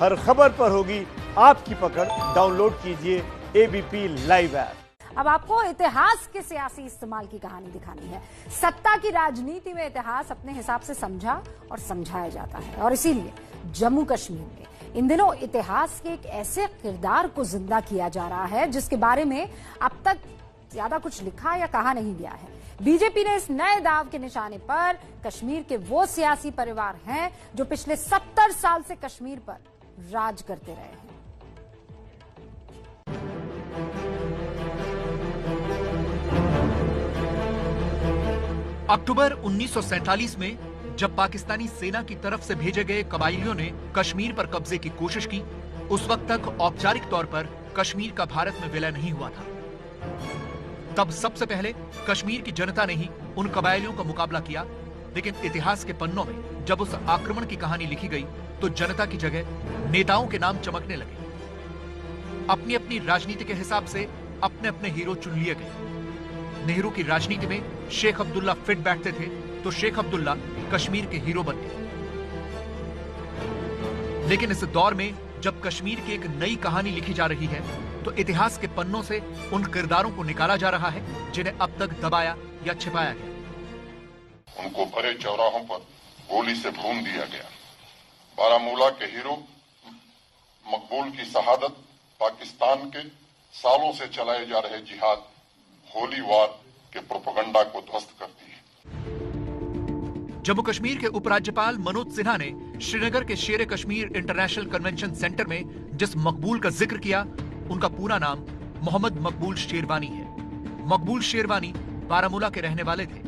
हर खबर पर होगी आपकी पकड़। डाउनलोड कीजिए एबीपी लाइव ऐप। अब आपको इतिहास के सियासी इस्तेमाल की कहानी दिखानी है। सत्ता की राजनीति में इतिहास अपने हिसाब से समझा और समझाया जाता है, और इसीलिए जम्मू कश्मीर में इन दिनों इतिहास के एक ऐसे किरदार को जिंदा किया जा रहा है जिसके बारे में अब तक ज्यादा कुछ लिखा या कहा नहीं गया है। बीजेपी ने इस नए दाव के निशाने पर कश्मीर के वो सियासी परिवार हैं जो पिछले 70 साल से कश्मीर पर राज करते रहे हैं। अक्टूबर 1947 में जब पाकिस्तानी सेना की तरफ से भेजे गए कबायलियों ने कश्मीर पर कब्जे की कोशिश की, उस वक्त तक औपचारिक तौर पर कश्मीर का भारत में विलय नहीं हुआ था। तब सबसे पहले कश्मीर की जनता ने ही उन कबायलियों का मुकाबला किया, लेकिन इतिहास के पन्नों में जब उस आक्रमण की कहानी लिखी गई तो जनता की जगह नेताओं के नाम चमकने लगे। अपनी अपनी राजनीति के हिसाब से अपने अपने हीरो चुन लिए गए। नेहरू की राजनीति में शेख अब्दुल्ला फिट बैठते थे तो शेख अब्दुल्ला कश्मीर के हीरो बन गए। लेकिन इस दौर में जब कश्मीर की एक नई कहानी लिखी जा रही है तो इतिहास के पन्नों से उन किरदारों को निकाला जा रहा है जिन्हें अब तक दबाया या छिपाया गया। उनको भरे चौराहों पर गोली से भून दिया गया। बारामूला के हीरो मकबूल की शहादत पाकिस्तान के सालों से चलाए जा रहे जिहाद होली वार के प्रोपेगेंडा को ध्वस्त करती है। जम्मू कश्मीर के उपराज्यपाल मनोज सिन्हा ने श्रीनगर के शेर कश्मीर इंटरनेशनल कन्वेंशन सेंटर में जिस मकबूल का जिक्र किया, उनका पूरा नाम मोहम्मद मकबूल शेरवानी है। मकबूल शेरवानी बारामूला के रहने वाले थे।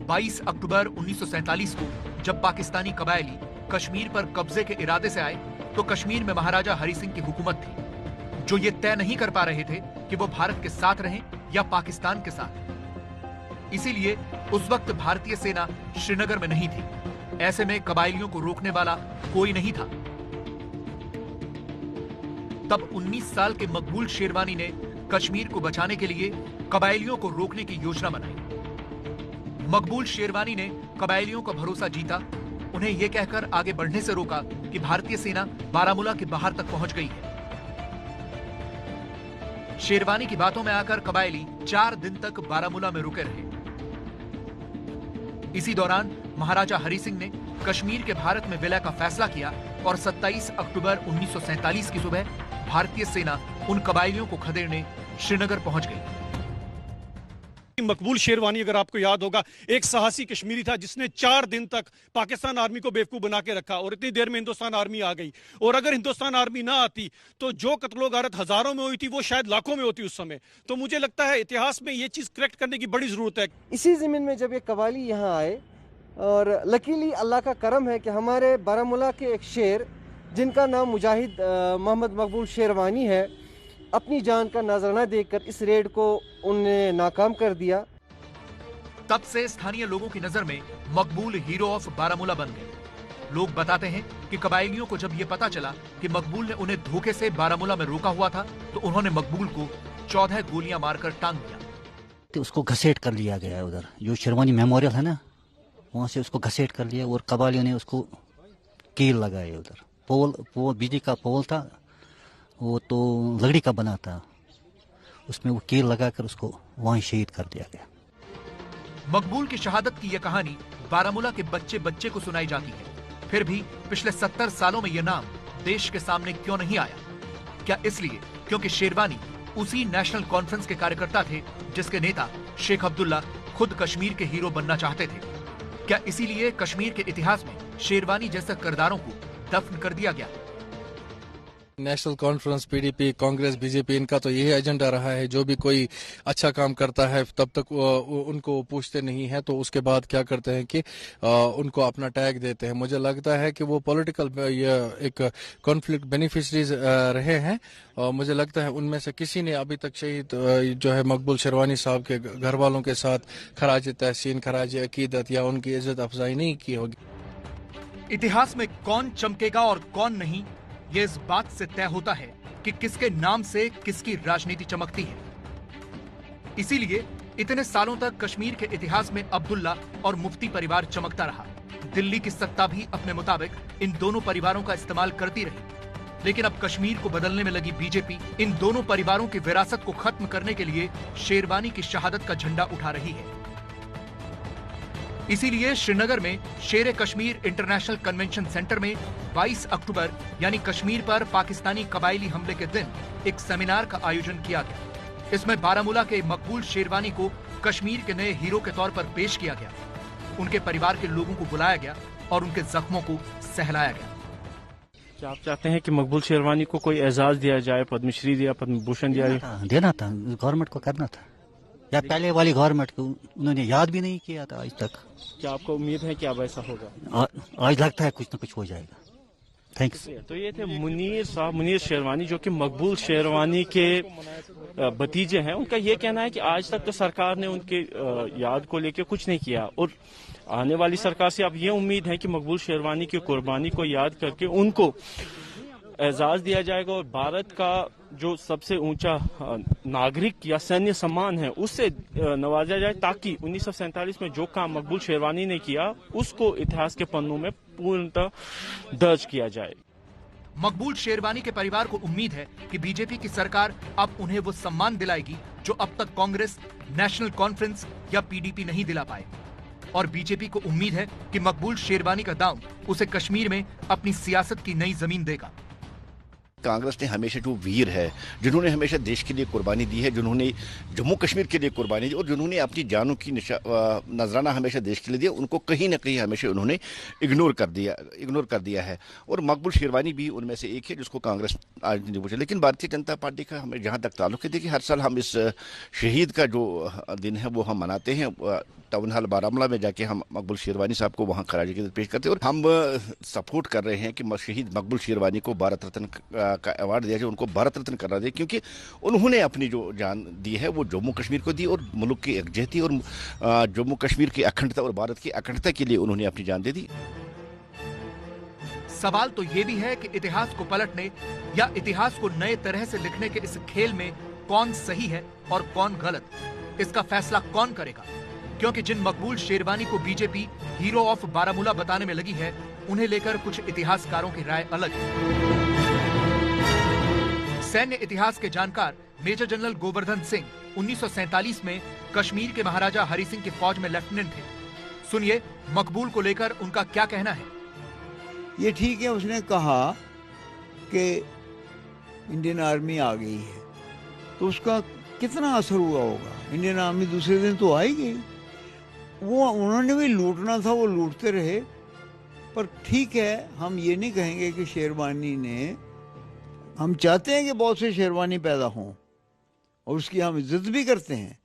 22 अक्टूबर 1947 को जब पाकिस्तानी कबायली कश्मीर पर कब्जे के इरादे से आए तो कश्मीर में महाराजा हरि सिंह की हुकूमत थी, जो ये तय नहीं कर पा रहे थे कि वो भारत के साथ रहें या पाकिस्तान के साथ। इसीलिए उस वक्त भारतीय सेना श्रीनगर में नहीं थी। ऐसे में कबायलियों को रोकने वाला कोई नहीं था। तब 19 साल के मकबूल शेरवानी ने कश्मीर को बचाने के लिए कबायलियों को रोकने की योजना बनाई। मकबूल शेरवानी ने कबायलियों का भरोसा जीता, उन्हें यह कहकर आगे बढ़ने से रोका कि भारतीय सेना बारामूला के बाहर तक पहुंच गई है। शेरवानी की बातों में आकर कबायली 4 दिन तक बारामूला में रुके रहे। इसी दौरान महाराजा हरि सिंह ने कश्मीर के भारत में विलय का फैसला किया और 27 अक्टूबर 1947 की सुबह भारतीय सेना उन कबायलियों को खदेड़ने श्रीनगर पहुंच गई। मकबूल शेरवानी, अगर आपको याद होगा, एक साहसी कश्मीरी था जिसने 4 दिन तक पाकिस्तान आर्मी को बेवकूफ बना के रखा और इतनी देर में हिंदुस्तान आर्मी आ गई। और अगर हिंदुस्तान आर्मी ना आती तो जो कत्लो गारत हजारों में हुई थी वो शायद लाखों में होती उस समय। तो मुझे लगता है इतिहास में ये चीज करेक्ट करने की बड़ी जरूरत है। इसी जमीन में जब ये कबायली यहाँ आए, और लकीली अल्लाह का करम है कि हमारे बारामूला के एक शेर जिनका नाम मुजाहिद मोहम्मद मकबूल शेरवानी है, अपनी जान का नजराना देकर इस रेड को उन्हें नाकाम कर दिया। तब से स्थानीय लोगों की नजर में मकबूल हीरो ऑफ बारामूला बन गए। लोग बताते हैं कि कबायलियों को जब यह पता चला कि मकबूल ने उन्हें धोखे से बारामूला में रोका हुआ था तो उन्होंने मकबूल को 14 गोलियां मारकर टांग दिया। तो उसको घसीट कर लिया गया है। उधर जो शेरवानी मेमोरियल है ना, वहां से उसको घसीट कर लिया और कबायलियों ने उसको कील लगाए। उधर पोल बिजली का पोल था, वो तो लकड़ी का बना था, उसमें वो कील लगाकर उसको वहीं शहीद कर दिया गया। मकबूल की शहादत की यह कहानी बारामूला के बच्चे बच्चे को सुनाई जाती है। फिर भी पिछले 70 सालों में यह नाम देश के सामने क्यों नहीं आया? क्या इसलिए क्योंकि शेरवानी उसी नेशनल कॉन्फ्रेंस के कार्यकर्ता थे जिसके नेता शेख अब्दुल्ला खुद कश्मीर के हीरो बनना चाहते थे? क्या इसीलिए कश्मीर के इतिहास में शेरवानी जैसे किरदारों को दफन कर दिया गया? National conference, PDP, Congress, BJP, इनका तो यही एजेंडा रहा है। जो भी कोई अच्छा काम करता है तब तक उनको पूछते नहीं है, तो उसके बाद क्या करते हैं कि उनको अपना टैग देते हैं। मुझे लगता है कि वो पॉलिटिकल एक कॉन्फ्लिक्ट बेनिफिशरीज रहे हैं और मुझे लगता है उनमें से किसी ने अभी तक शहीद जो है मकबूल शेरवानी साहब के घर वालों के साथ खराज तहसीन, खराज अकीदत या उनकी इज्जत अफजाई नहीं की होगी। इतिहास में कौन चमकेगा और कौन नहीं, ये इस बात से तय होता है कि किसके नाम से किसकी राजनीति चमकती है। इसीलिए इतने सालों तक कश्मीर के इतिहास में अब्दुल्ला और मुफ्ती परिवार चमकता रहा। दिल्ली की सत्ता भी अपने मुताबिक इन दोनों परिवारों का इस्तेमाल करती रही। लेकिन अब कश्मीर को बदलने में लगी बीजेपी इन दोनों परिवारों की विरासत को खत्म करने के लिए शेरवानी की शहादत का झंडा उठा रही है। इसीलिए श्रीनगर में शेर कश्मीर इंटरनेशनल कन्वेंशन सेंटर में 22 अक्टूबर यानी कश्मीर पर पाकिस्तानी कबायली हमले के दिन एक सेमिनार का आयोजन किया गया। इसमें बारामूला के मकबूल शेरवानी को कश्मीर के नए हीरो के तौर पर पेश किया गया। उनके परिवार के लोगों को बुलाया गया और उनके जख्मों को सहलाया गया। क्या आप चाहते हैं कि मकबूल शेरवानी को कोई एजाज दिया जाए, पद्मश्री दिया, पद्म भूषण दिया? देना था, गवर्नमेंट को करना था, या पहले वाली गवर्नमेंट को उन्होंने याद भी नहीं किया था आज तक। क्या आपको उम्मीद है कि अब ऐसा होगा? आज लगता है कुछ न कुछ हो जाएगा। थैंक्स। तो ये थे मुनीर साहब, मुनीर शेरवानी, जो कि मकबूल शेरवानी के भतीजे हैं। उनका ये कहना है कि आज तक तो सरकार ने उनके याद को लेकर कुछ नहीं किया और आने वाली सरकार से अब ये उम्मीद है कि मकबूल शेरवानी की कुर्बानी को याद करके उनको एजाज दिया जाएगा और भारत का जो सबसे ऊंचा नागरिक या सैन्य सम्मान है उससे नवाजा जाए, ताकि 1947 में जो काम मकबूल शेरवानी ने किया उसको इतिहास के पन्नों में पूर्णतः दर्ज किया जाए। मकबूल शेरवानी के परिवार को उम्मीद है कि बीजेपी की सरकार अब उन्हें वो सम्मान दिलाएगी जो अब तक कांग्रेस, नेशनल कॉन्फ्रेंस या पीडीपी नहीं दिला पाए। और बीजेपी को उम्मीद है कि मकबूल शेरवानी का दांव उसे कश्मीर में अपनी सियासत की नई जमीन देगा। कांग्रेस ने हमेशा जो वीर है, जिन्होंने हमेशा देश के लिए कुर्बानी दी है, जिन्होंने जम्मू कश्मीर के लिए कुर्बानी दी और जिन्होंने अपनी जानों की नजराना हमेशा देश के लिए दिया, उनको कहीं ना कहीं हमेशा उन्होंने इग्नोर कर दिया है। और मकबूल शेरवानी भी उनमें से एक है जिसको कांग्रेस आज नहीं पूछा। लेकिन भारतीय जनता पार्टी का हमें जहाँ तक ताल्लुक है, देखिए हर साल हम इस शहीद का जो दिन है वो हम मनाते हैं। टाउन हॉल बारामूला में जाके हम मकबूल शेरवानी साहब को वहाँ खराज अकीदत पेश करते हैं और हम सपोर्ट कर रहे हैं कि शहीद मकबूल शेरवानी को भारत रत्न का अवार्ड दिया जाए, उनको भारत रत्न करना दे, क्योंकि उन्होंने अपनी जो जान दी है वो जम्मू कश्मीर को दी और मुल्क की एकजहती और जम्मू कश्मीर की अखंडता और भारत की अखंडता के लिए उन्होंने अपनी जान दे दी। सवाल तो ये भी है कि इतिहास को पलटने या इतिहास को नए तरह से लिखने के इस खेल में कौन सही है और कौन गलत, इसका फैसला कौन करेगा? क्योंकि जिन मकबूल शेरवानी को बीजेपी हीरो ऑफ बारामूला बताने में लगी है, उन्हें लेकर कुछ इतिहासकारों की राय अलग है। सैन्य इतिहास के जानकार मेजर जनरल गोवर्धन सिंह 1947 में कश्मीर के महाराजा हरि सिंह की फौज में लेफ्टिनेंट थे। सुनिए मकबूल को लेकर उनका क्या कहना है। ये ठीक है, उसने कहा कि इंडियन आर्मी आ गई है, तो उसका कितना असर हुआ होगा? इंडियन आर्मी दूसरे दिन तो आएगी। वो उन्होंने भी लूटना था, वो लूटते रहे। पर ठीक है, हम ये नहीं कहेंगे कि शेरवानी ने, हम चाहते हैं कि बहुत से शेरवानी पैदा हों और उसकी हम इज्जत भी करते हैं,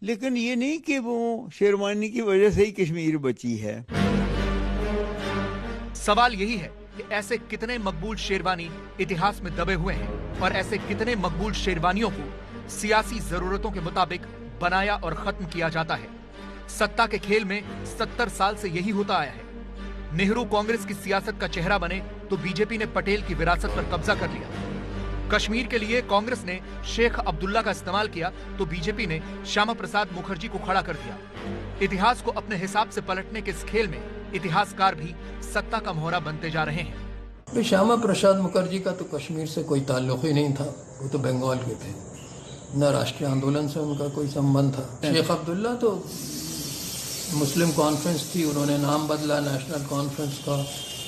लेकिन ये नहीं कि वो शेरवानी की वजह से ही कश्मीर बची है। सवाल यही है कि ऐसे कितने मकबूल शेरवानी इतिहास में दबे हुए हैं और ऐसे कितने मकबूल शेरवानियों को सियासी जरूरतों के मुताबिक बनाया और खत्म किया जाता है। सत्ता के खेल में 70 साल से यही होता आया है। नेहरू कांग्रेस की सियासत का चेहरा बने तो बीजेपी ने पटेल की विरासत पर कब्जा कर लिया। कश्मीर के लिए कांग्रेस ने शेख अब्दुल्ला का इस्तेमाल किया तो बीजेपी ने श्यामा प्रसाद मुखर्जी को खड़ा कर दिया। इतिहास को अपने हिसाब से पलटने के इस खेल में इतिहासकार भी सत्ता का मोहरा बनते जा रहे हैं। श्यामा प्रसाद मुखर्जी का तो कश्मीर से कोई ताल्लुक ही नहीं था, वो तो बंगाल के थे। न राष्ट्रीय आंदोलन से उनका कोई संबंध था। शेख अब्दुल्ला तो मुस्लिम कॉन्फ्रेंस थी, उन्होंने नाम बदला नेशनल कॉन्फ्रेंस का,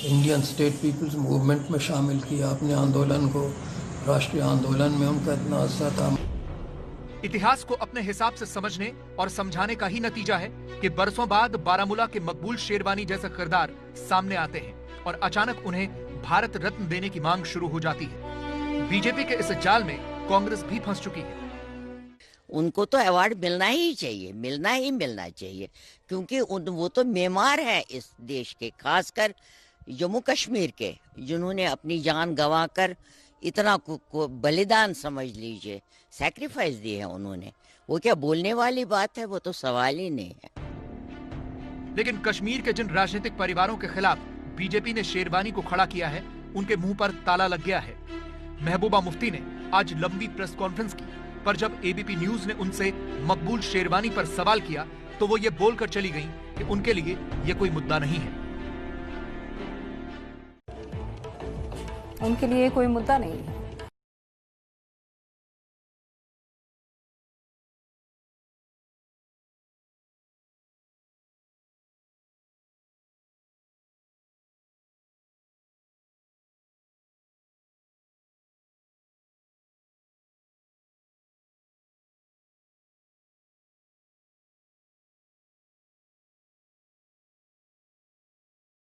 इंडियन स्टेट पीपल्स मूवमेंट में शामिल किया अपने आंदोलन को, राष्ट्रीय आंदोलन में उनका इतना असर था। इतिहास को अपने हिसाब से समझने और समझाने का ही नतीजा है कि बरसों बाद बारामूला के मकबूल शेरवानी जैसे किरदार सामने आते हैं और अचानक उन्हें भारत रत्न देने की मांग शुरू हो जाती है। बीजेपी के इस जाल में कांग्रेस भी फंस चुकी है। उनको तो अवार्ड मिलना ही चाहिए, मिलना चाहिए, क्योंकि वो तो मेमार है इस देश के, खासकर जम्मू कश्मीर के, जिन्होंने अपनी जान गंवाकर इतना बलिदान समझ लीजिए, सैक्रिफाइस दी है उन्होंने। वो क्या बोलने वाली बात है? वो तो सवाल ही नहीं है। लेकिन कश्मीर के जिन राजनीतिक परिवारों के खिलाफ बीजेपी ने शेरवानी को खड़ा किया है, उनके मुंह पर ताला लग गया है। महबूबा मुफ्ती ने आज लंबी प्रेस कॉन्फ्रेंस की, पर जब एबीपी न्यूज ने उनसे मकबूल शेरवानी पर सवाल किया तो वो ये बोलकर चली गईं कि उनके लिए ये कोई मुद्दा नहीं है। उनके लिए कोई मुद्दा नहीं है।